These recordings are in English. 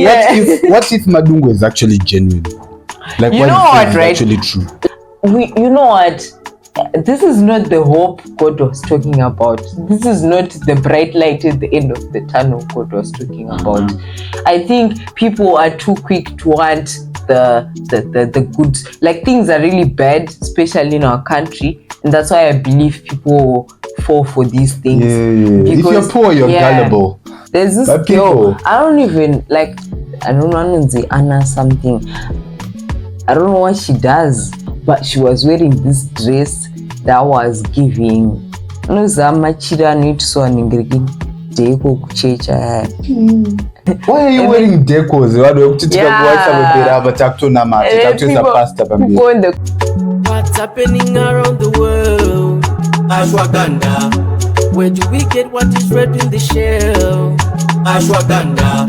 what if Madungo is actually genuine? Like, you know what, right? Actually true. You know what? This is not the hope God was talking about. This is not the bright light at the end of the tunnel God was talking about. I think people are too quick to want the good. Like, things are really bad, especially in our country, and that's why I believe people fall for these things. Yeah. If you're poor, you're gullible. There's this girl. I don't even like. I don't know Anna something. I don't know what she does, but she was wearing this dress that was giving. Why are you wearing decos? What's happening around the world? Ashwagandha. Where do we get what is red in the shell? Ashwagandha.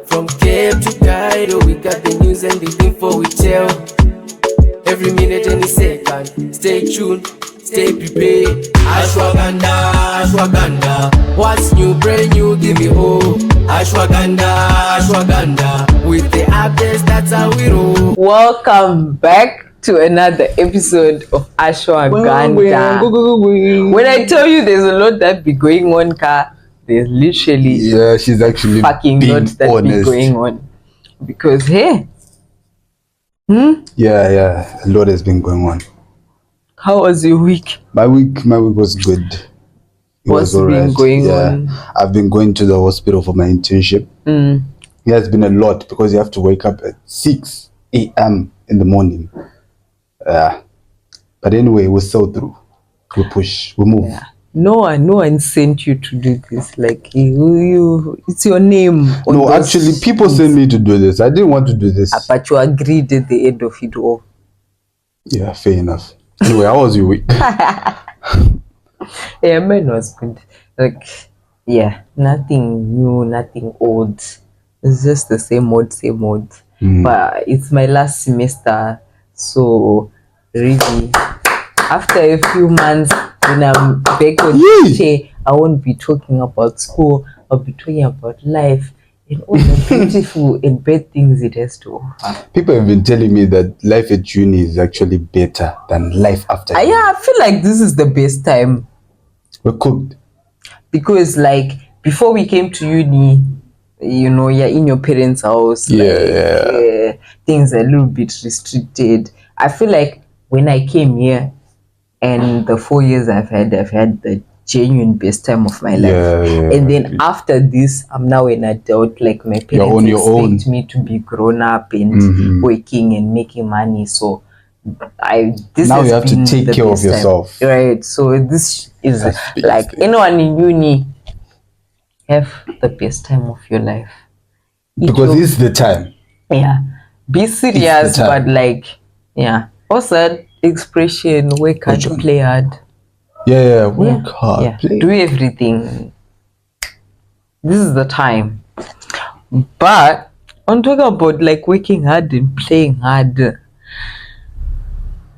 From Cape to Cairo, we got the news and the info we tell. Every minute, any second. Stay tuned, stay prepared. Ashwagandha, ashwagandha. What's new, brand new, give me hope. Ashwagandha, ashwagandha. With the updates, that's how we roll. Welcome back to another episode of Ashwagandha. When I tell you there's a lot that be going on, there's literally she's actually fucking lot that be going on. Because hey, a lot has been going on. How was your week? My week was good. What's been going on? I've been going to the hospital for my internship. It has been a lot because you have to wake up at 6 a.m. in the morning. But anyway, we saw through. We push. We move. No one sent you to do this. Like it's your name. No, actually, people sent me to do this. I didn't want to do this. But you agreed at the end of it all. Yeah, fair enough. Anyway, how was your week? Yeah, mine was good. Like, nothing new, nothing old. It's just the same old. But it's my last semester, so really, after a few months, when I'm back on teaching, I won't be talking about school. I'll be talking about life and all the beautiful and bad things it has to offer. People have been telling me that life at uni is actually better than life after uni. I feel like this is the best time. We're cooked. Because like before we came to uni, you're in your parents' house. Things are a little bit restricted. I feel like when I came here and the 4 years I've had the genuine best time of my life. And then after this, I'm now an adult. Like my parents expect me to be grown up and working and making money. So now you have to take care of yourself. Right. So this is like anyone in uni, have the best time of your life. Because it's the time. Yeah. Be serious, but like, what's that expression? Work hard, play hard. Work hard, play. Do everything. This is the time. But I'm talking about like working hard and playing hard.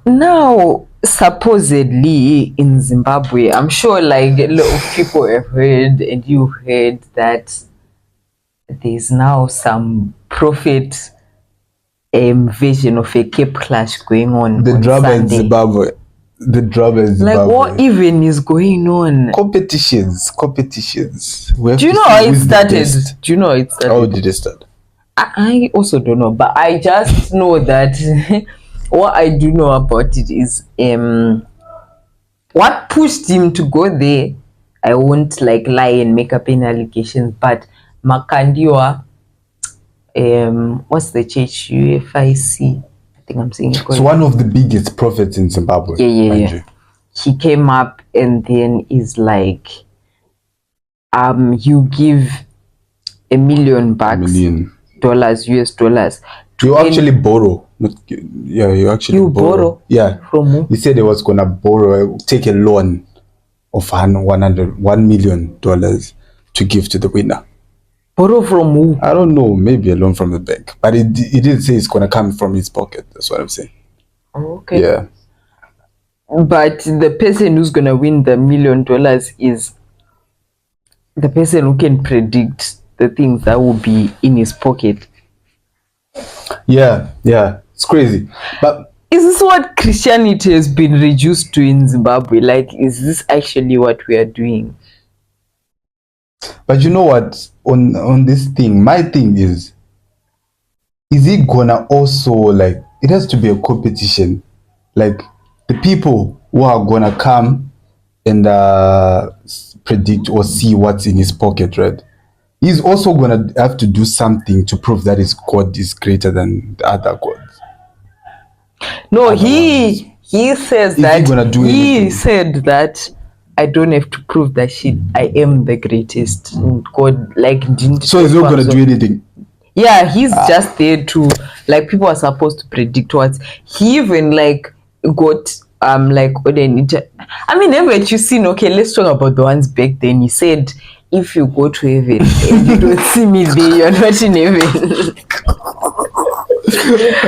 Now, supposedly in Zimbabwe, I'm sure like a lot of people have heard, and you heard that there's now some prophet version of a Cape Clash going on. The drama in Zimbabwe. Like what even is going on? Competitions. Do you know how it started? How did it start? I also don't know, but I just know that what I do know about it is what pushed him to go there. I won't like lie and make up any allegations, but Makandiwa, what's the church? UFIC. I think I'm saying it correctly. It's one of the biggest prophets in Zimbabwe. Yeah. He came up and then is like, you give $1 million, US dollars. You actually borrow. You borrow. Yeah. From who? He said he was gonna take a loan of $1 million to give to the winner. Borrow from who? I don't know. Maybe a loan from the bank, but he didn't say it's gonna come from his pocket. That's what I'm saying. Oh, okay. Yeah. But the person who's gonna win the $1 million is the person who can predict the things that will be in his pocket. Yeah, it's crazy. But is this what Christianity has been reduced to in Zimbabwe? Like, is this actually what we are doing? But you know what? On this thing, my thing is it gonna also, like, it has to be a competition. Like, the people who are gonna come and predict or see what's in his pocket, right? He's also gonna have to do something to prove that his God is greater than the other gods. No, he says that he said that I don't have to prove that shit. I am the greatest. God, like, didn't. So he's not gonna do anything. Yeah, he's just there to, like, people are supposed to predict what. He even like got like, I mean, haven't you seen? Okay, let's talk about the ones back then. He said, if you go to heaven and you don't see me there, you're not in heaven.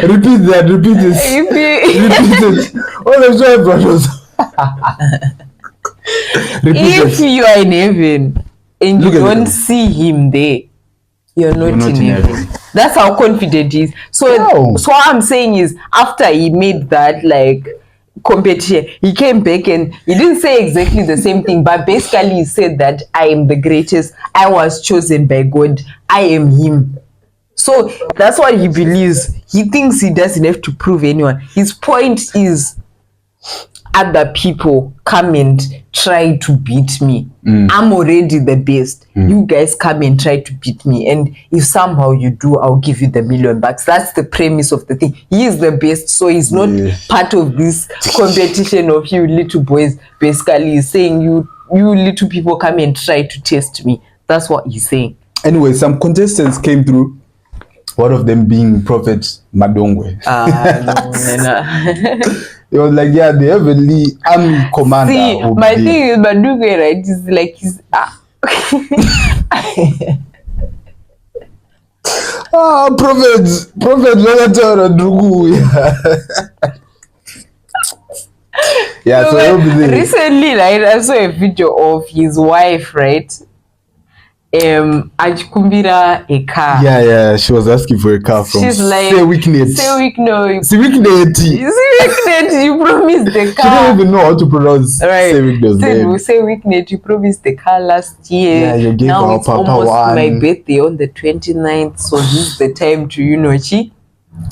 Repeat this. Repeat it. All the time, brothers. If you are in heaven and you don't see him there, you're not in heaven. That's how confident he is. So what I'm saying is, after he made that, like, competition, he came back and he didn't say exactly the same thing, but basically he said that I am the greatest, I was chosen by God, I am him. So that's what he believes. He thinks he doesn't have to prove anyone. His point is, other people come and try to beat me. I'm already the best. You guys come and try to beat me, and if somehow you do, I'll give you the $1 million. That's the premise of the thing. He is the best, so he's not part of this competition of you little boys. Basically, he's saying you little people come and try to test me. That's what he's saying. Anyway, some contestants came through. One of them being Prophet Madongwe. No. It was like, yeah, the heavenly army commander. See, my thing is Madongwe, right? Is like he's Prophet yeah, no, so recently, right, I saw a video of his wife, right? Ajikumbira a car. Yeah, she was asking for a car from. She's like, Say weakness. You promised the car. She don't even know how to pronounce. Right. Say weakness. You promised the car last year. Yeah, you gave now our it's papa almost one. my birthday on the 29th, so this is the time to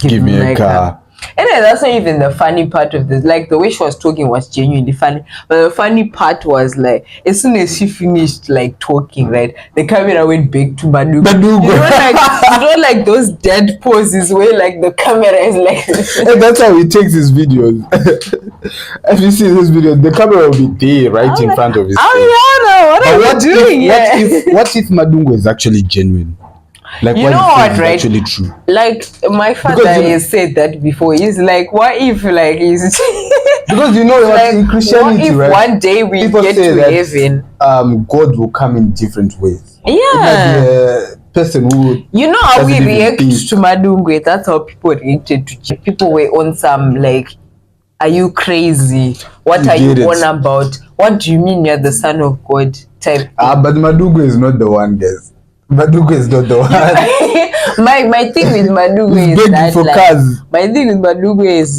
give me a car. And then that's not even the funny part of this. Like, the way she was talking was genuinely funny, but the funny part was, like, as soon as she finished, like, talking, right, the camera went back to Madugu. You know, like those dead poses where, like, the camera is like and that's how he takes his videos. If you see this video, the camera will be there right in front of his face. What are you doing? What if Madungo is actually genuine? Like, you know what, right? Actually true. Like, my father has said that before. He's like, what if, like, he's because you know, like, in Christianity, what if right, one day we people get say to that, heaven, God will come in different ways. Yeah, it might be a person who, you know how we react to Madungwe. That's how people reacted to people. Were on some, like, are you crazy? What are you on about? What do you mean you're the son of God type? But Madungwe is not the one, guys. Madungwe is not the one. my thing with Madungwe is that, like, my thing with Madungwe is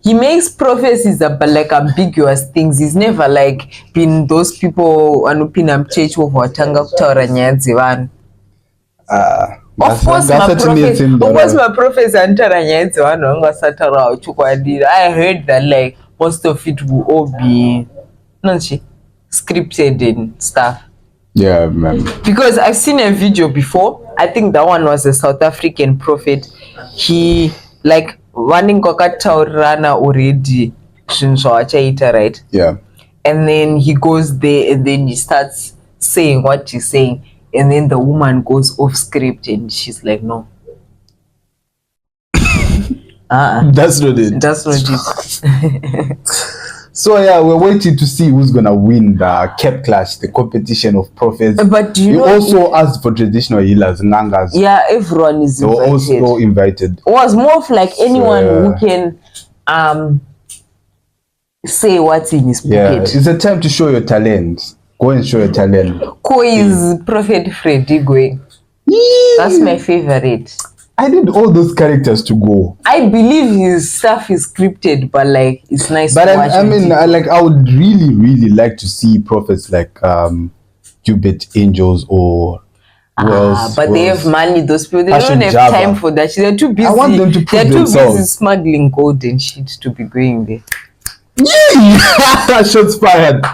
he makes prophecies about, like, ambiguous things. He's never, like, been those people anupina mchechi watanga kutaura nyaya dzevanhu. Of course, my prophets antaura nyaya dzevanhu vangasataurawo chokwadi. I heard that, like, most of it will all be scripted and stuff. Yeah, man. Because I've seen a video before. I think that one was a South African prophet. He, like, running kokataurana already, right? Yeah. And then he goes there and then he starts saying what he's saying, and then the woman goes off script and she's like, no. That's not it. That's not it. So yeah, we're waiting to see who's gonna win the Cape Clash, the competition of prophets. But do you know, also asked for traditional healers, Nangas. Yeah, everyone is invited. They were also invited. It was more of like anyone who can say what's in his pocket. Yeah, it's a time to show your talent. Go and show Italian. Ko is Prophet Freddy going. That's my favorite. I need all those characters to go. I believe his stuff is scripted, but like it's nice But to watch. I mean, I would really like to see prophets like Cubit Angels or but they have money. Those people, they Passion don't have Java. time for that shit. They're too busy. I want them to prove They're too themselves. busy smuggling gold and shit to be going there. Yeah! Shots fired.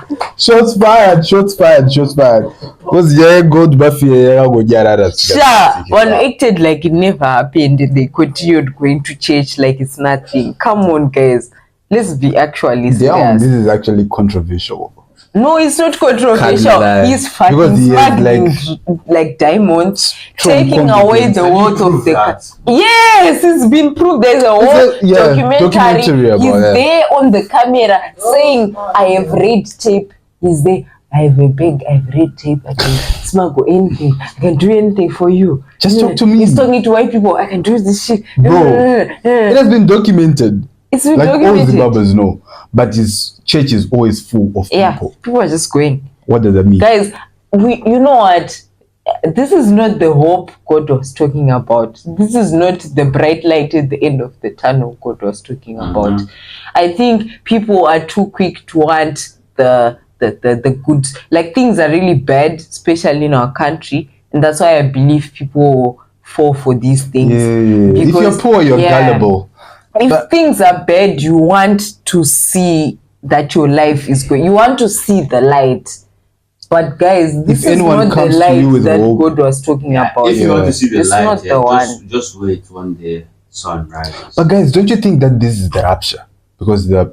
Was yeah gold buffy go get Sure, one acted like it never happened and they continued going to church like it's nothing. Come on, guys. Let's be actually Damn, serious. this is actually controversial. No, it's not controversial. He's fucking Because he has, smuggling like diamonds, taking away the wealth of the Yes, it's been proved. There's a whole documentary. About He's that. there on the camera saying, I have red tape. He's there. I have a bag, I have red tape, I can smuggle anything, I can do anything for you. Just talk to me. He's talking to white people, I can do this shit. Bro, it has been documented. It's been like documented. all the Zimbabweans know. But his church is always full of people. People are just going. What does that mean? Guys, you know what? This is not the hope God was talking about. This is not the bright light at the end of the tunnel God was talking about. I think people are too quick to want the good. Like things are really bad, especially in our country. And that's why I believe people fall for these things. Yeah. If you're poor, you're gullible. If things are bad, you want to see that your life is going. You want to see the light. But guys, this is not the light that God was talking about. If you want to see the light, not the one. Just wait one day, sun rises. But guys, don't you think that this is the rapture? Because I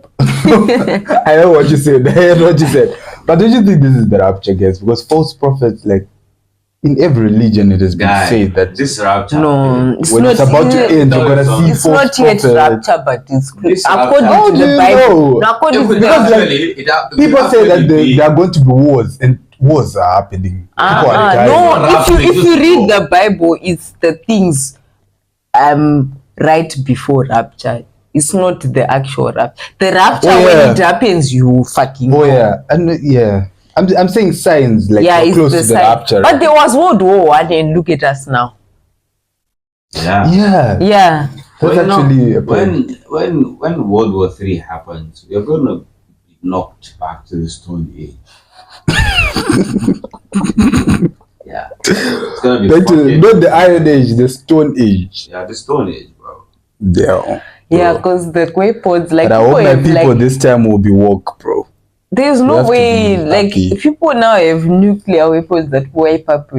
know what you said. But don't you think this is the rapture, guys? Because false prophets, like in every religion, it has been said that this rapture. No, when it's about to end, you're gonna see it's false not yet prophets. rapture, but it's according according to the Bible. Because people say that there are going to be wars, and wars are happening. People are dying. No, if you read the Bible, it's the things right before rapture. It's not the actual rapture. The rapture when it happens, you fucking I'm saying signs like you're close to the rapture. But there was World War I and look at us now. Yeah. That's actually a point. When World War III happens, we're gonna be knocked back to the Stone Age. Yeah. It's gonna be not the Iron Age, the Stone Age. Yeah, the Stone Age, bro. Yeah, because the weapons, like, but I hope my people this time will be woke, bro. There's no way, like, people now have nuclear weapons that wipe out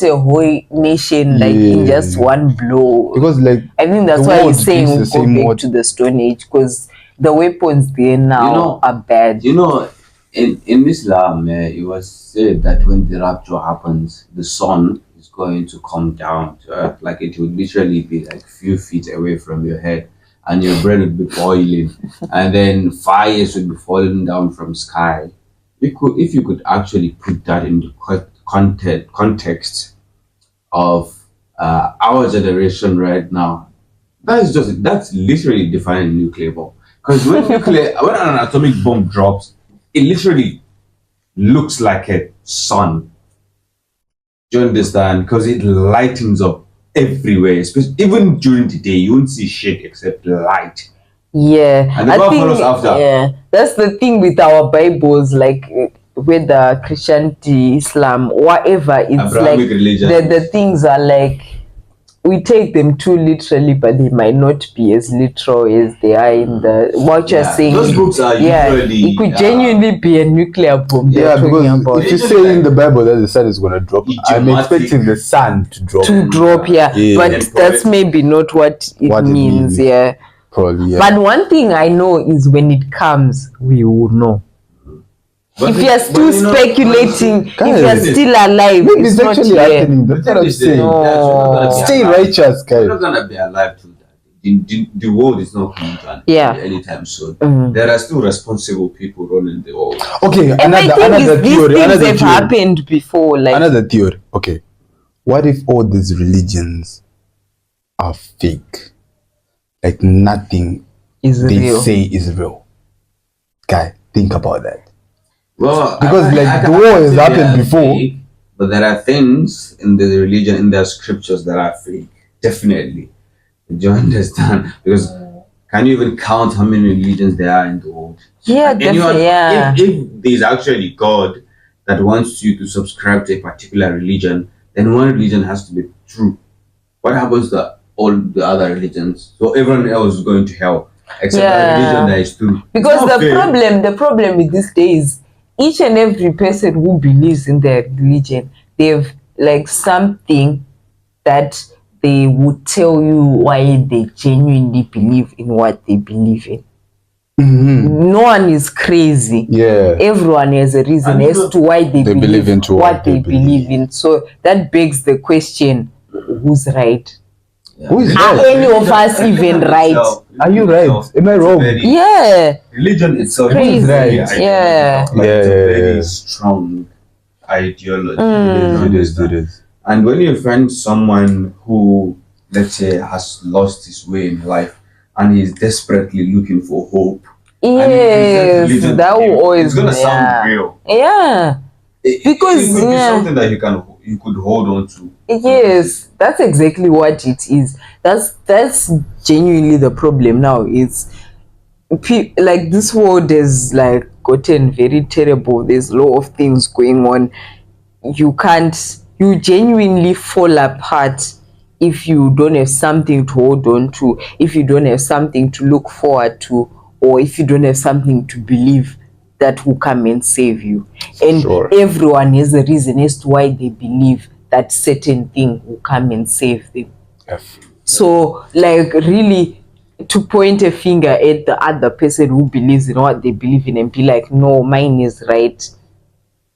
a whole nation, like, in just one blow. Because, like, I think that's why he's saying we'll go back to the Stone Age, because the weapons there now are bad. You know, in Islam, it was said that when the rapture happens, the sun is going to come down to earth. Like, it would literally be like a few feet away from your head, and your brain would be boiling, and then fires would be falling down from sky. If you could actually put that into context of our generation right now, that's literally defining nuclear bomb. Because when an atomic bomb drops, it literally looks like a sun. Do you understand? Because it lightens up everywhere, especially even during the day. You won't see shit except light. Yeah, and the follows after. Yeah, that's the thing with our Bibles, like whether Christianity, Islam, whatever. It's Abrahamic like religion. The things are like we take them too literally, but they might not be as literal as they are in the what you're saying. Those books are usually it could genuinely be a nuclear bomb. Yeah, because if you say in the Bible that the sun is gonna drop, I'm expecting the sun to drop. But that's maybe not what it means. Yeah, probably. Yeah. But one thing I know is when it comes, we will know. But if you're still speculating, if you're still alive, maybe it's actually happening. That's what I'm saying. No. Stay righteous, guys. We're not gonna be alive to that. The world is not coming to an end anytime soon. There are still responsible people running the world. Okay, another theory. Things have happened before. Like another theory. Okay, what if all these religions are fake? Like nothing they say is real. Guy, think about that. Well, Because like the war can't has say they happened are before. fake, but there are things in the religion, in their scriptures that are fake. Definitely. Do you understand? Because can you even count how many religions there are in the world? Yeah, And anyone, definitely. Yeah. if there's actually God that wants you to subscribe to a particular religion, then one religion has to be true. What happens to all the other religions? So everyone else is going to hell except that religion that is true. It's Because not fair. the problem with this day is each and every person who believes in their religion, they've like something that they would tell you why they genuinely believe in what they believe in. No one is crazy. Yeah. Everyone has a reason And as to why they believe into what they believe in. So that begs the question, who's right? Who is Are right? any of us even right? Are you right? Am I wrong? Yeah. Religion itself crazy. is very Right. Yeah. ideological. Like, it's a Yeah. very strong ideology. It is. And when you find someone who, let's say, has lost his way in life and is desperately looking for hope, and you present religion Yes, to that him, will always it's gonna sound real. Yeah. Because, it could be yeah. something that you could hold on to. Yes, that's exactly what it is. That's genuinely the problem now. It's like this world is like gotten very terrible. There's a lot of things going on. You genuinely fall apart if you don't have something to hold on to, if you don't have something to look forward to, or if you don't have something to believe that will come and save you. And everyone has a reason as to why they believe that certain thing will come and save them. So, like, really, to point a finger at the other person who believes in what they believe in and be like, no, mine is right,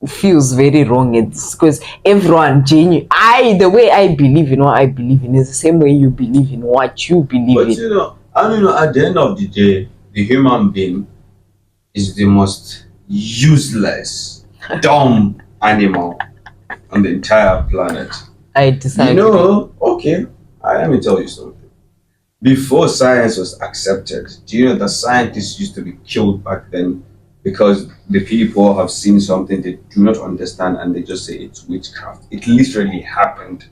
feels very wrong. It's because everyone the way I believe in what I believe in is the same way you believe in what you believe But in. at the end of the day, the human being is the most useless, dumb animal on the entire planet. I disagree. Okay, let me tell you something. Before science was accepted, do you know that scientists used to be killed back then because the people have seen something they do not understand and they just say it's witchcraft? It literally happened.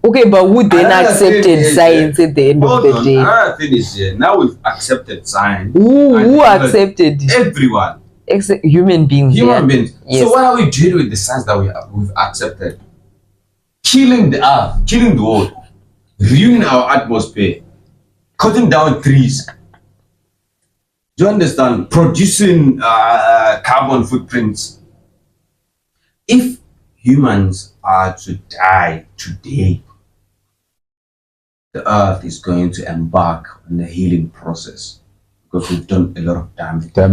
Okay, but who then accepted science at the end of the day? Another thing is now we've accepted science. Who accepted it? Everyone. Except human beings. Human beings. Yes. So what are we doing with the science that we've accepted? Killing the earth, killing the world, ruining our atmosphere, cutting down trees. Do you understand? Producing carbon footprints. If humans are to die today, the earth is going to embark on a healing process because we've done a lot of damage. We are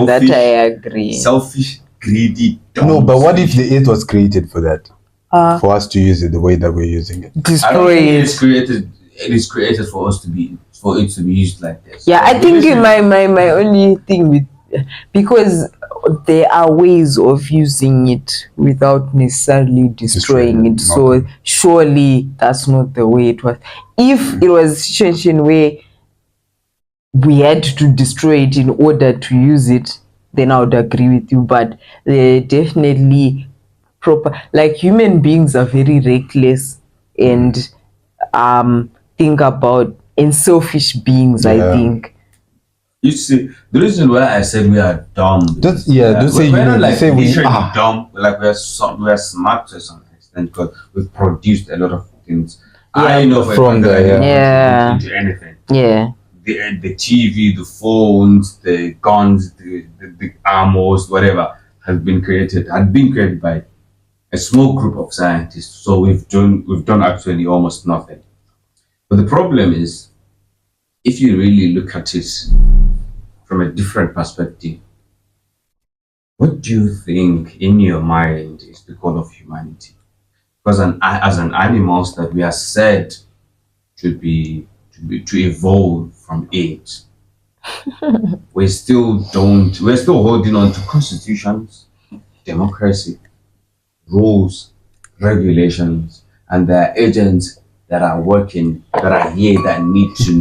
that I agree. Selfish, greedy, dumb. No, but what if the earth was created for that? For us to use it the way that we're using it. Destroy it. It is created for us to be used like this. Yeah, I think my only thing with, because there are ways of using it without necessarily destroying it. So surely that's not the way it was. If it was a situation where we had to destroy it in order to use it, then I would agree with you. But definitely like human beings are very reckless and think about and selfish beings. I think. You see, the reason why I said we are dumb. Don't say we're not like we are dumb. Like we are smart to some extent because we've produced a lot of things. Yeah, I know from there. into anything. Yeah. The TV, the phones, the guns, the armors, whatever had been created by a small group of scientists. So we've done actually almost nothing. But the problem is, if you really look at it from a different perspective, what do you think in your mind is the goal of humanity? Because as an animals that we are said to evolve from apes, we're still holding on to constitutions, democracy, rules, regulations, and there are agents that are working, that are here, that need to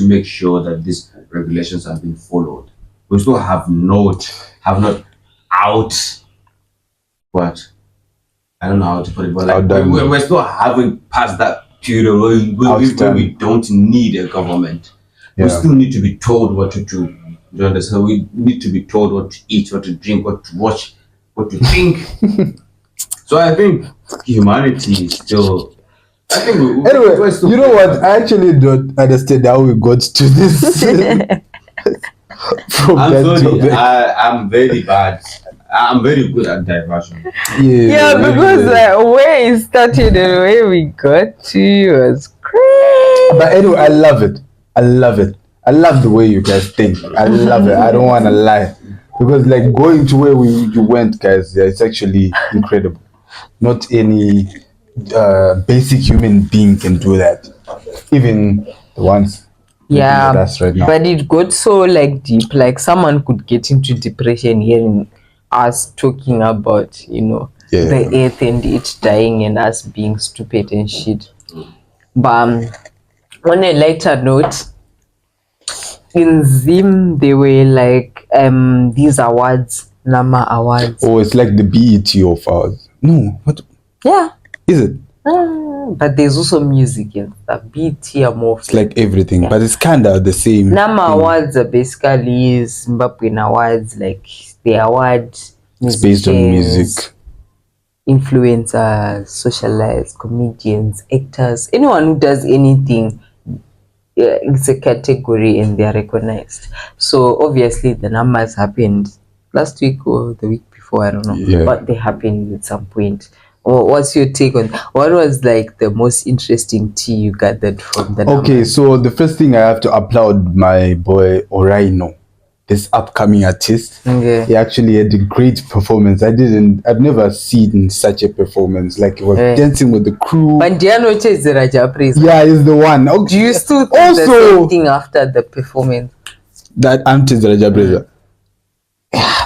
make sure that these regulations are being followed. We still have not out. What? I don't know how to put it, but like Outdone. we're still having past that period where we don't need a government. We still need to be told what to do. You understand? We need to be told what to eat, what to drink, what to watch, what to think. So I think humanity is still. I think Anyway, we're still you know what? I actually don't understand how we got to this. From I'm that sorry. topic. I'm very bad. I'm very good at diversion. Yeah, because where it started and where we got to was crazy. But anyway, I love it. I love it. I love the way you guys think. I love it. I don't want to lie, because like going to where you went, guys, it's actually incredible. Not any basic human being can do that. Even the ones Yeah, with us right now. but it got so like deep. Like someone could get into depression hearing us talking about, the earth and it dying and us being stupid and shit. But on a lighter note, in Zim they were like these awards, Nama Awards. Oh, it's like the BET of ours. No, what Yeah. is it? But there's also music and stuff. BT are more. It's like everything, but it's kind of the same. Nama Awards are basically Zimbabwean awards, like the awards. It's based on music. Influencers, socialites, comedians, actors, anyone who does anything, it's a category and they are recognized. So obviously the numbers happened last week or the week before, I don't know, but they happened at some point. What's your take on what was like the most interesting tea you gathered from the numbers? Okay, so the first thing I have to applaud my boy Oraino, this upcoming artist. Okay. He actually had a great performance. I've never seen such a performance. Like he was dancing with the crew. But Diano is the Raja Praise. Yeah, he's the one. Okay. Do you still think also the same thing after the performance? That Ante Raja Praise.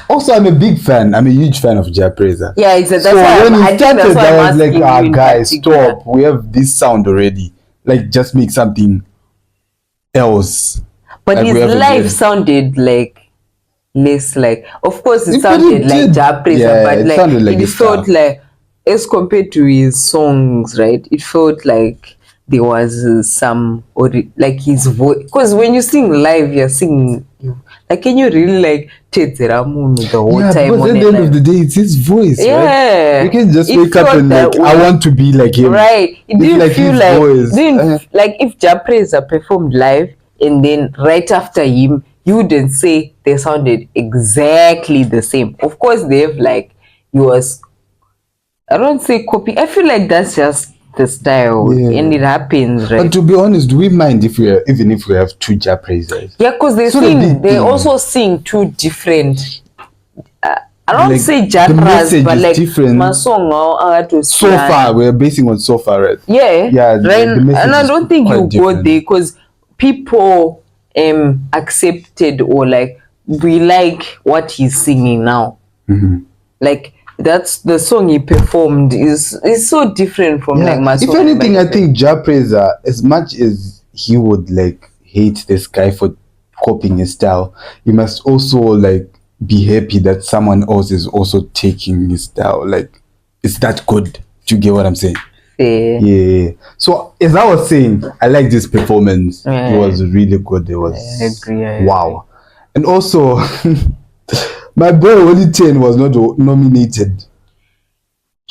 Also, I'm a big fan. I'm a huge fan of Japreza. Yeah, that's so why when he started, I was like, guys, particular. stop. We have this sound already. Like, just make something else. But like his life sounded like less like. Of course, it sounded like Japreza, but like it felt like, as compared to his songs, right? It felt like there was some, or like his voice. Because when you sing live, you're singing. Like, can you really like Tedzeramu the whole time? Because at the end of the day, it's his voice, right? You can just wake up and like, I want to be like him. Right. It didn't like feel like, like if Japreza performed live and then right after him, you wouldn't say they sounded exactly the same. Of course, they have like, I don't say copy. I feel like that's just the style and it happens, right? But to be honest, do we mind even if we have two Japrezas? Yeah, because they also sing two different I don't like, say genres, but like different. My song so far we're basing on so far, right? Yeah, right. And I don't think you different. Go there because people accepted or like we like what he's singing now. Like that's the song he performed is so different from like my song. If anything, I think Japreza, as much as he would like hate this guy for copying his style, he must also like be happy that someone else is also taking his style. Like it's that good. Do you get what I'm saying? Yeah. So as I was saying, I like this performance. It was really good. It was wow. And also my boy Wally 10 was not nominated.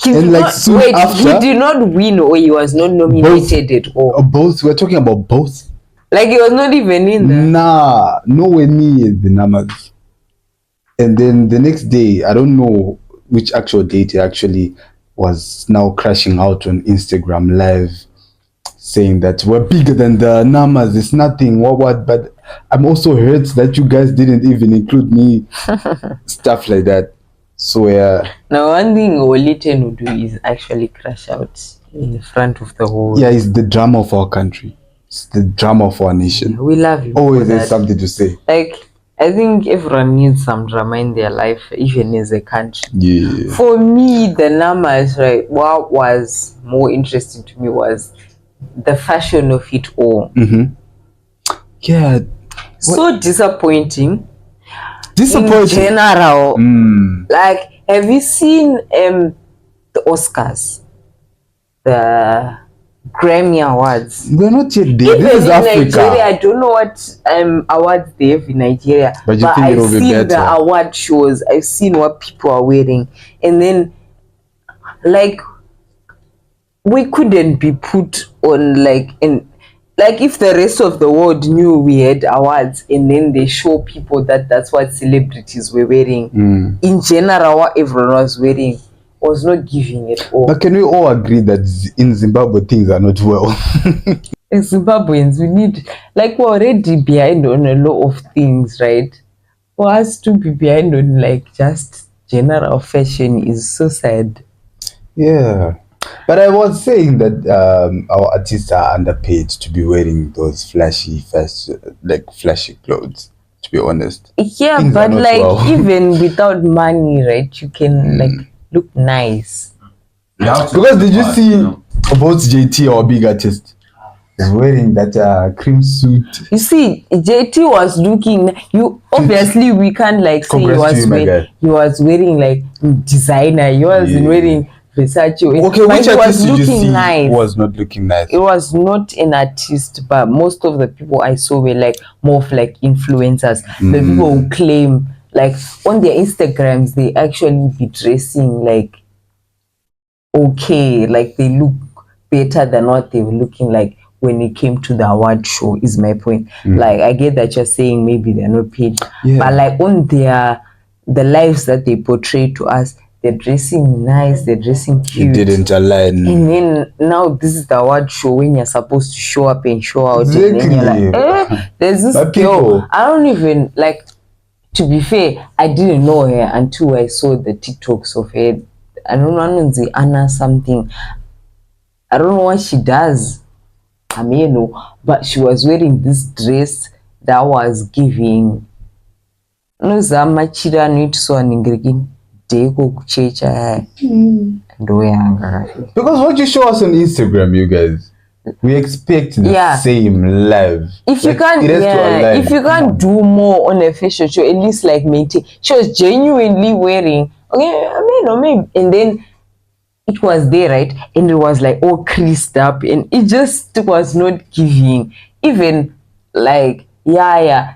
He did not win or he was not nominated at all? Both. We're talking about both. Like he was not even in there? Nah, nowhere near the numbers. And then the next day, I don't know which actual date he actually was now crashing out on Instagram Live saying that we're bigger than the numbers, it's nothing, what, but I'm also hurt that you guys didn't even include me, stuff like that. So yeah. Now one thing Oliten would do is actually crash out in front of the whole. Yeah, it's the drama of our country. It's the drama of our nation. Yeah, we love him. Always there's something to say. Like, I think everyone needs some drama in their life, even as a country. Yeah. For me, the numbers, right, what was more interesting to me was the fashion of it all. Yeah. So disappointing. Disappointing. general. Like, have you seen the Oscars, the Grammy Awards? We're not yet there. Even This is in Africa. Nigeria, I don't know what awards they have in Nigeria, But you think I've it'll be seen better? the award shows. I've seen what people are wearing, and then like we couldn't be put on like in. Like if the rest of the world knew we had awards and then they show people that that's what celebrities were wearing, in general what everyone was wearing was not giving it all. But can we all agree that in Zimbabwe things are not well? As Zimbabweans, we need, like, we're already behind on a lot of things, right? For us to be behind on like just general fashion is so sad. Yeah. But I was saying that our artists are underpaid to be wearing those flashy clothes, to be honest. Yeah, Things are but not like well. even without money, right, you can like look nice. Because did you see about JT, our big artist? He's wearing that cream suit. You see, JT was looking. You obviously we can't like say he Congrats to was you, my guy. he was wearing like designer. He wasn't wearing Versace. Okay, but which he was artist did you looking see nice. was not looking nice? It was not an artist, but most of the people I saw were like more of like influencers. The people who claim like on their Instagrams they actually be dressing like okay, like they look better than what they were looking like when it came to the award show, is my point. Like I get that you're saying maybe they're not paid, but like on the lives that they portray to us, they're dressing nice, they're dressing cute. It didn't align. And then now this is the award show when you're supposed to show up and show out. Exactly. And then you're like, there's this But girl. people, I don't even like, to be fair, I didn't know her until I saw the TikToks of her. I don't know, Anna something. I don't know what she does. I mean, you know, but she was wearing this dress that was giving. No zamachira noitwa ningiriki deko kuchecha ndo yanga. because what you show us on Instagram, you guys, we expect the same live. If you can't, if you can't do more on a fashion show, at least like maintain. She was genuinely wearing. Okay, I mean, or maybe, and then it was there, right? And it was like all creased up, and it just was not giving. Even like,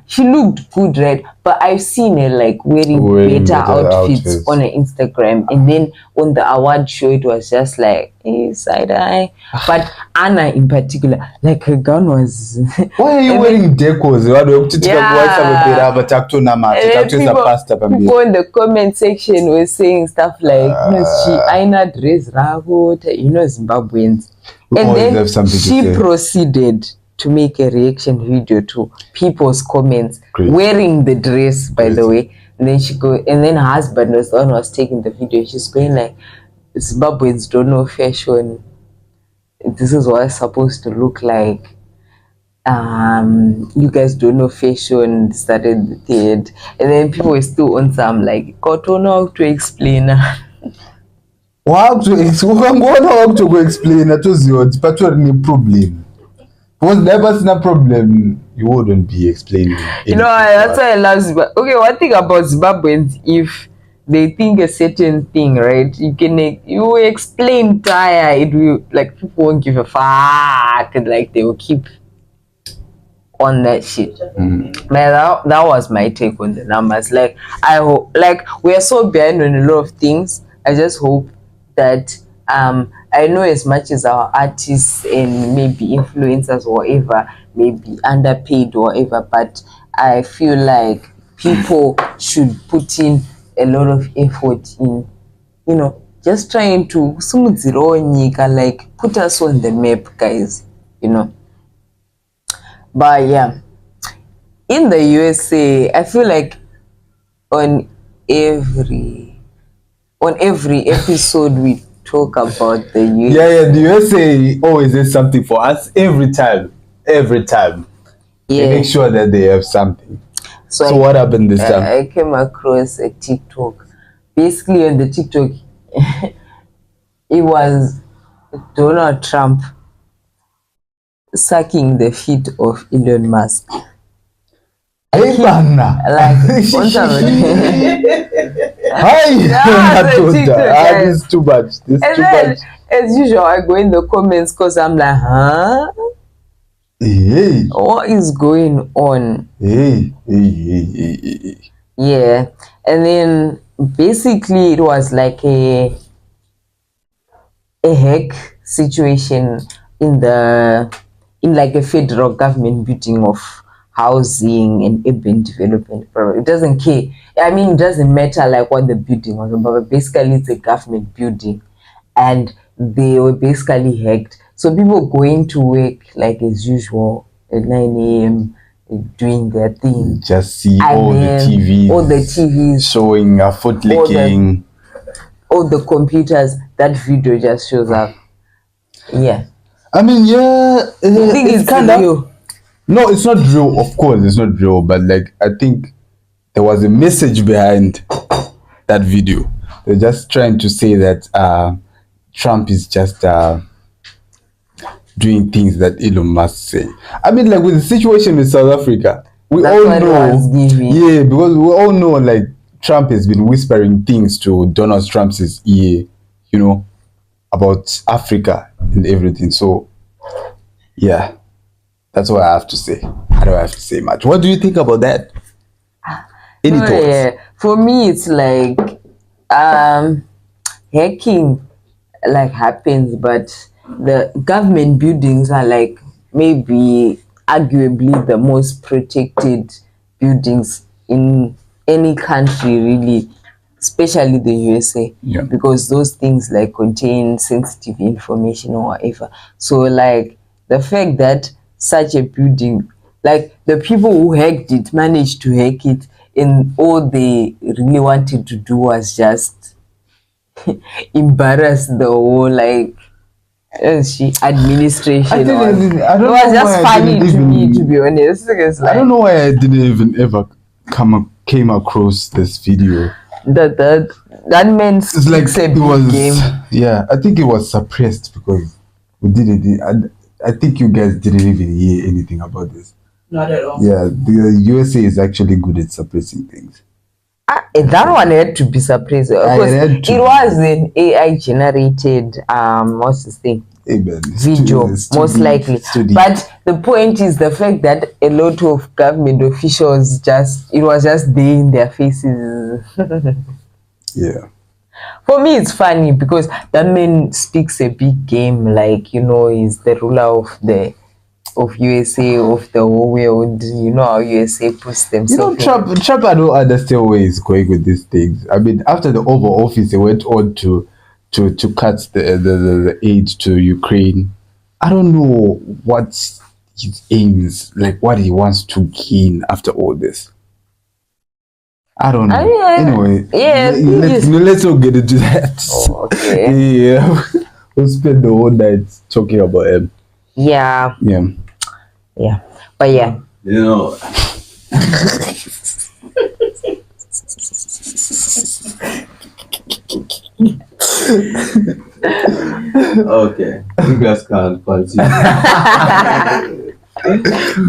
she looked good, right? But I've seen her like wearing better outfits on her Instagram, and then on the award show, it was just like side eye. But Anna in particular, like her gown was. Why are you wearing decos? People in the comment section were saying stuff like, she aina dress ravo, Zimbabweans. And then she proceeded to make a reaction video to people's comments. Great. Wearing the dress, by the way. And then and then her husband was the one who was taking the video. She's going like, Zimbabweans don't know fashion. This is what it's supposed to look like. You guys don't know fashion, started the third. And then people were still on some like, I don't know how to explain. How to explain that was your problem. Was never seen a problem, you wouldn't be explaining. You know, that's why I love Zimbabwe. Okay, one thing about Zimbabweans, if they think a certain thing, right, you explain tire, it will, like, people won't give a fuck, and like they will keep on that shit. But that was my take on the numbers. Like, I hope, like, we are so behind on a lot of things. I just hope that I know as much as our artists and maybe influencers or whatever may be underpaid or whatever, but I feel like people should put in a lot of effort in, you know, just trying to like put us on the map, guys, you know. But yeah, in the USA, I feel like on every episode we talk about the USA. The USA always is something for us every time. They make sure that they have something. So what happened this time? I came across a TikTok. Basically on the TikTok, it was Donald Trump sucking the feet of Elon Musk. Hey, bana. Like, once I'm Hi. Yeah, I told TikTok, her, guys. this is too much. This is And too then, much. as usual, I go in the comments because I'm like, huh? Hey. What is going on? Hey. Hey. Yeah. And then basically it was like a hack situation in like a federal government building of housing and urban development. It doesn't care. I mean, it doesn't matter like what the building was about, but basically it's a government building, and they were basically hacked. So people going to work like as usual at 9 a.m. doing their thing. Just see And all the then TVs. all the TVs showing a foot licking. all the computers, that video just shows up. Yeah. I mean, yeah, I think it's it's kind of. real. No, it's not real. Of course, it's not real. But like, I think there was a message behind that video. They're just trying to say that Trump is just doing things that Elon Musk say. I mean, like with the situation with South Africa, we That's all what it was know. giving. Yeah, because we all know like Trump has been whispering things to Donald Trump's ear, you know, about Africa and everything. So, yeah. That's what I have to say. I don't have to say much. What do you think about that? Any Oh, thoughts? yeah. For me, it's like hacking like happens, but the government buildings are like maybe arguably the most protected buildings in any country, really, especially the USA. Yeah. Because those things like contain sensitive information or whatever. So like the fact that such a building, like the people who hacked it managed to hack it, and all they really wanted to do was just embarrass the whole like administration. I didn't even- I don't It was know just why I funny didn't to me, even- to be honest. It's I like don't know why I didn't even ever came across this video. that man It's like speaks a it big was. game. Yeah, I think it was suppressed because we didn't. I think you guys didn't even hear anything about this. Not at all. Yeah, the USA is actually good at suppressing things. That one had to be suppressed because had to. it was an AI generated what's this thing? Amen. Video, most likely. But the point is the fact that a lot of government officials it was just there in their faces. Yeah. For me, it's funny because that man speaks a big game, like, he's the ruler of USA, of the whole world. You know how USA puts themselves. Trump, I don't understand where he's going with these things. I mean, after the Oval Office, he went on to cut the aid to Ukraine. I don't know what his aims, like what he wants to gain after all this. I don't know. Anyway, let's not get into that. Oh, okay. Yeah, we'll spend the whole night talking about him. Yeah. But yeah. You know, okay, you guys can continue.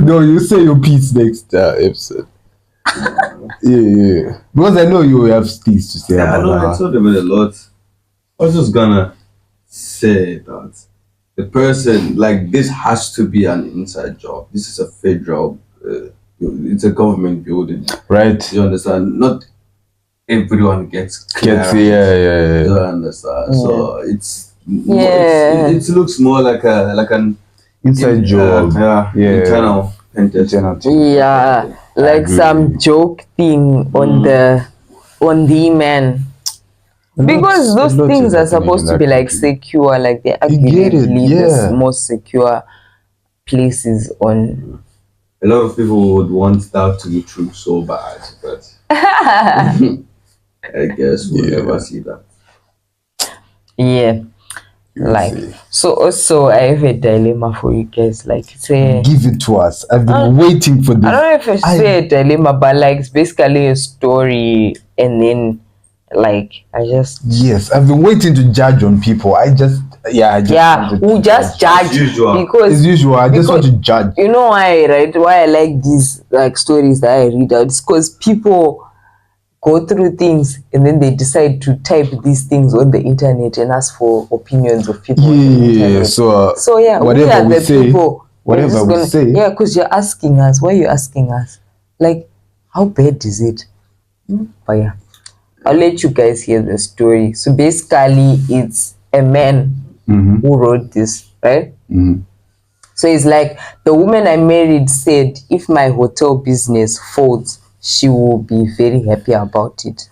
No, you say your piece next episode. Yeah. Because I know you have things to say Yeah, I about know, I that. told them a lot. I was just gonna say that the person, like, this has to be an inside job. This is a federal, it's a government building. Right. You understand? Not everyone gets clearance. Yeah. You understand? So it's Yeah. it looks more like an Inside job. internal contest. Yeah. Like some joke thing on the man. Because those things are supposed to be like secure, like they're arguably the most secure places on. A lot of people would want that to be true so bad, but I guess we'll never see that. Yeah. Like, so also I have a dilemma for you guys. Like, say, give it to us. I've been waiting for this. I don't know if I should say a dilemma, but like it's basically a story, and then like yes, I've been waiting to judge on people. I just I just wanted who to just judge usual. because as usual. I just want to judge. you know why, right? Why I like these like stories that I read out? It's because people go through things and then they decide to type these things on the internet and ask for opinions of people on the internet. So yeah, whatever we are we the say, people. whatever we say, yeah, because you're asking us. Why are you asking us? Like, how bad is it? But yeah, I'll let you guys hear the story. So basically, it's a man who wrote this, right? So it's like the woman I married said, if my hotel business folds, she will be very happy about it.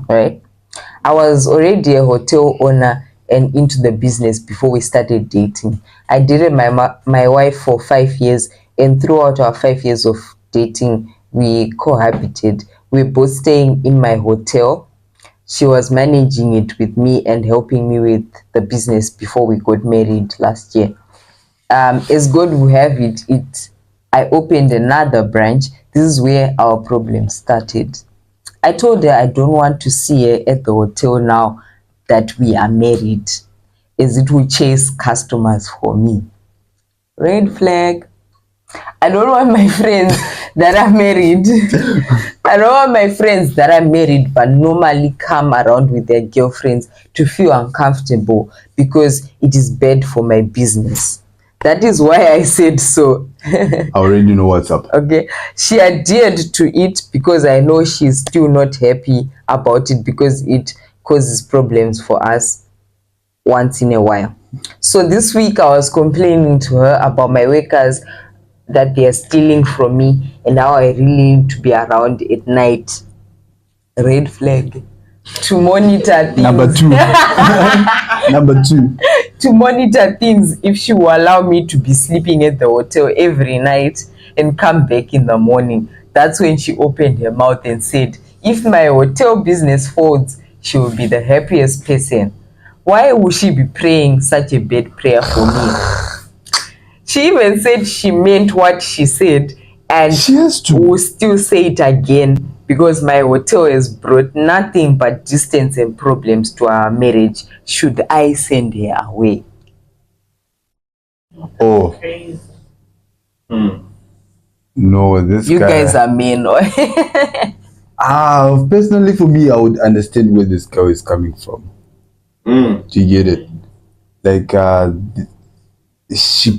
Right? I was already a hotel owner and into the business before we started dating. I dated my wife for 5 years, and throughout our 5 years of dating, we cohabited. We were both staying in my hotel. She was managing it with me and helping me with the business before we got married last year. As God will have it, I opened another branch. This is where our problem started. I told her I don't want to see her at the hotel now that we are married, as it will chase customers for me. Red flag. I don't want my friends that are married. I don't want my friends that are married but normally come around with their girlfriends to feel uncomfortable because it is bad for my business. That is why I said so. I already know what's up. Okay, she adhered to it because I know she's still not happy about it because it causes problems for us once in a while. So this week I was complaining to her about my workers that they are stealing from me and how I really need to be around at night. Red flag. To monitor things. Number two. Number two. To monitor things if she will allow me to be sleeping at the hotel every night and come back in the morning. That's when she opened her mouth and said, if my hotel business folds, she will be the happiest person. Why would she be praying such a bad prayer for me? She even said she meant what she said and She has to. will still say it again because my hotel has brought nothing but distance and problems to our marriage. Should I send her away? Oh. No, this You guy. guys are men. Personally for me, I would understand where this girl is coming from. Do you get it? Like, she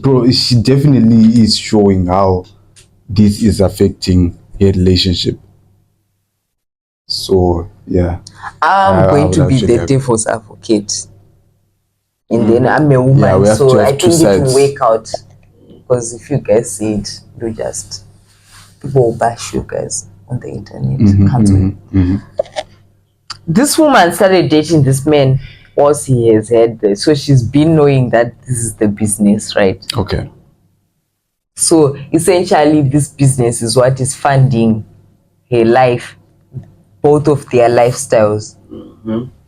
definitely is showing how this is affecting her relationship. So yeah, I'm I going would to be actually the have- devil's advocate. And then I'm a woman, Yeah, we have so to have I two think it will sides. work out. Because if you guys see it, you just people will bash you guys on the internet. Can't wait. This woman started dating this man once he has had this. So she's been knowing that this is the business, right? Okay. So essentially, this business is what is funding her life, both of their lifestyles.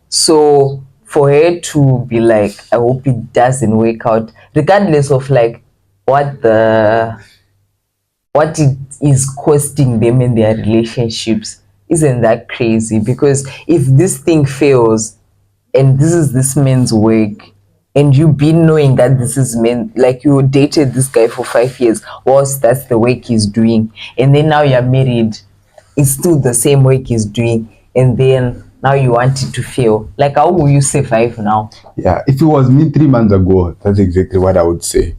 So for her to be like, I hope it doesn't work out, regardless of like what it is costing them in their relationships, isn't that crazy? Because if this thing fails and this is this man's work and you've been knowing that this is men, like you dated this guy for 5 years whilst that's the work he's doing, and then now you're married, it's still the same work he's doing, and then now you want it to fail, like how will you survive now? Yeah, if it was me 3 months ago, that's exactly what I would say.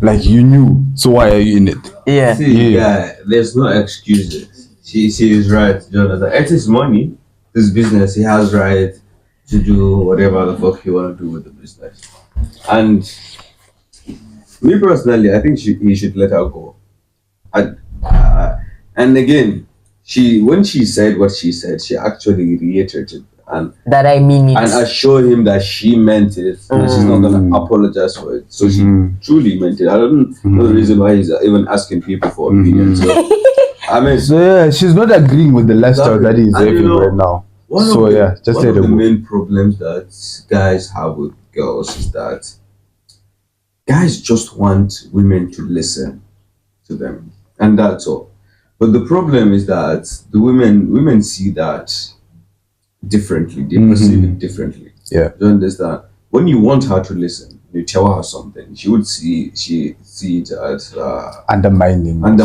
Like, you knew, so why are you in it? Yeah. See, yeah, there's no excuses. She is right, Jonathan. It's his money, his business. He has right to do whatever the fuck he want to do with the business. And me personally, I think he should let her go. And again, when she said what she said, she actually reiterated and That I mean it. and assured him that she meant it and she's not gonna apologize for it. So she truly meant it. I don't know the reason why he's even asking people for opinions. So, I mean, So yeah, she's not agreeing with the lifestyle that he's And you having know, right now. one So of the, yeah, just one let of her the go. main problems that guys have with girls is that guys just want women to listen to them, and that's all. But the problem is that the women see that differently. They perceive it differently. Yeah. Do you understand? when you want her to listen, you tell her something, she would see it as undermining, like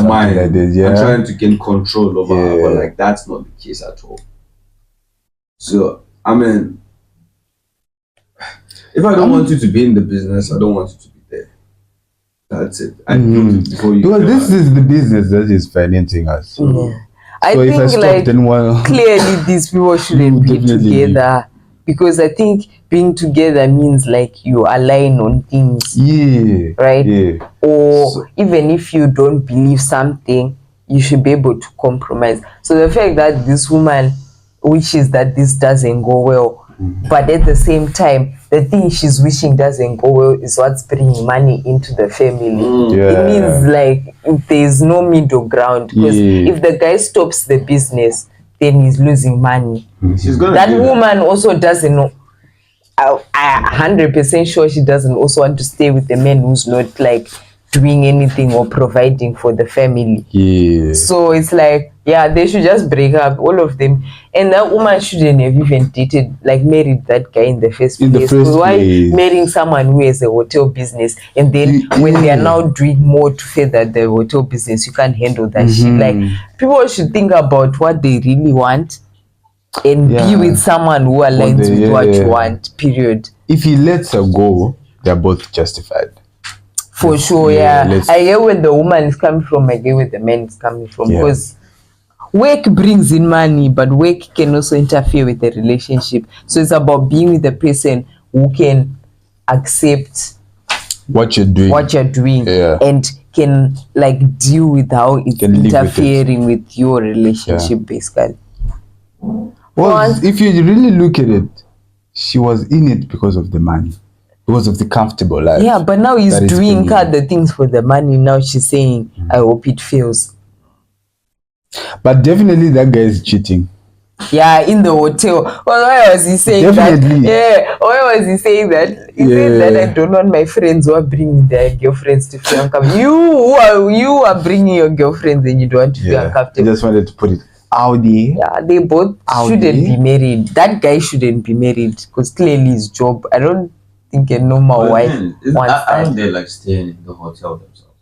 this, and trying to gain control over her. But like that's not the case at all. So I mean, if I don't want you to be in the business, I don't want you to be there. That's it. I before you because this is the business that is financing us. So, I think if I stop, like then clearly these people shouldn't be together. Because I think being together means like you align on things. Right? Or even if you don't believe something, you should be able to compromise. So the fact that this woman wishes that this doesn't go well, but at the same time, the thing she's wishing doesn't go well is what's bringing money into the family. It means like there's no middle ground. Because if the guy stops the business, then he's losing money. That woman also doesn't know. I'm 100% sure she doesn't also want to stay with a man who's not like doing anything or providing for the family. So it's like, they should just break up, all of them. And that woman shouldn't have even dated, like married that guy in the first place. Why marrying someone who has a hotel business and then when they are now doing more to further the hotel business, you can't handle that shit. Like, people should think about what they really want and be with someone who aligns with what you want, period. If he lets her go, they're both justified. For sure, I get where the woman is coming from, I get where the man is coming from. Because work brings in money, but work can also interfere with the relationship. So it's about being with the person who can accept what you're doing, and can like deal with how it's interfering with your relationship, basically. Well, if you really look at it, she was in it because of the money, because of the comfortable life. Yeah, but now he's doing the things for the money. Now she's saying, I hope it fails. But definitely that guy is cheating. Yeah, in the hotel. Well, why was he saying that? Why was he saying that? He said that I don't want my friends who are bringing their girlfriends to feel uncomfortable. You are bringing your girlfriends and you don't want to feel uncomfortable. I just wanted to put it out there. Yeah, they both shouldn't be married. That guy shouldn't be married because clearly his job. I don't think a normal wife wants that. Aren't they like staying in the hotel themselves?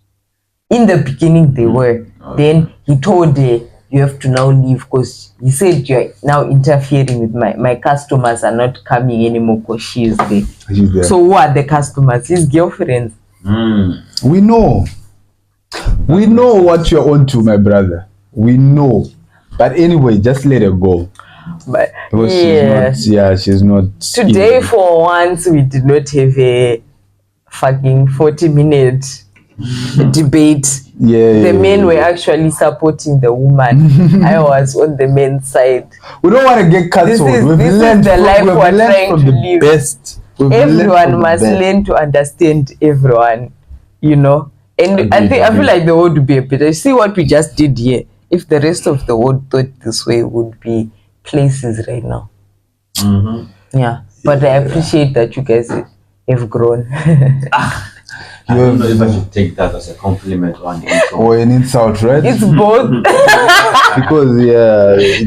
In the beginning they were. Then he told her, you have to now leave because he said you're now interfering with my customers are not coming anymore because she's there. So who are the customers? His girlfriends. We know what you're on to, my brother. We know. But anyway, just let her go. But because she's not. Today, for once, we did not have a fucking 40-minute debate. The men were actually supporting the woman. I was on the men's side. We don't want to get cancelled. This is the life we're trying to live. Everyone must learn to understand everyone, you know. And I feel like the world would be a better. See what we just did here. If the rest of the world thought this way, would be places right now. Yeah, but I appreciate that you guys have grown. I don't know if I should take that as a compliment or an insult. Or an insult, right? It's both. Because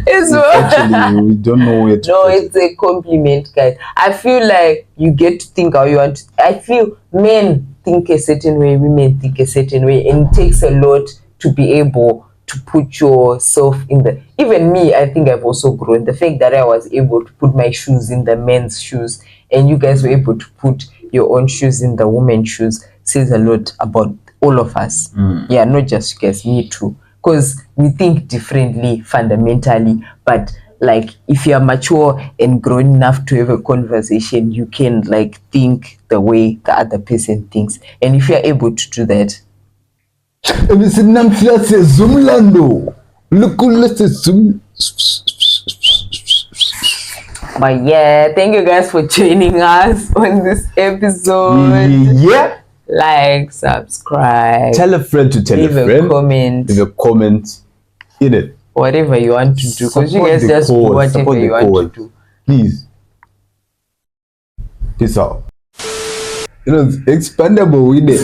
it's actually we don't know where to. No, it's a compliment, guys. I feel like you get to think how you want. I feel men think a certain way, women think a certain way, and it takes a lot to be able to put yourself in the. Even me, I think I've also grown. The fact that I was able to put my shoes in the men's shoes, and you guys were able to put your own shoes in the women's shoes, says a lot about all of us. Yeah, not just you guys, me too. Because we think differently fundamentally, but like if you are mature and grown enough to have a conversation, you can like think the way the other person thinks. And if you are able to do that, but yeah, thank you guys for joining us on this episode. Like, subscribe, tell a friend to tell a friend, leave a comment in it, whatever you want to do, because you guys just do whatever you want to do. Please, peace out. You know, expandable with it.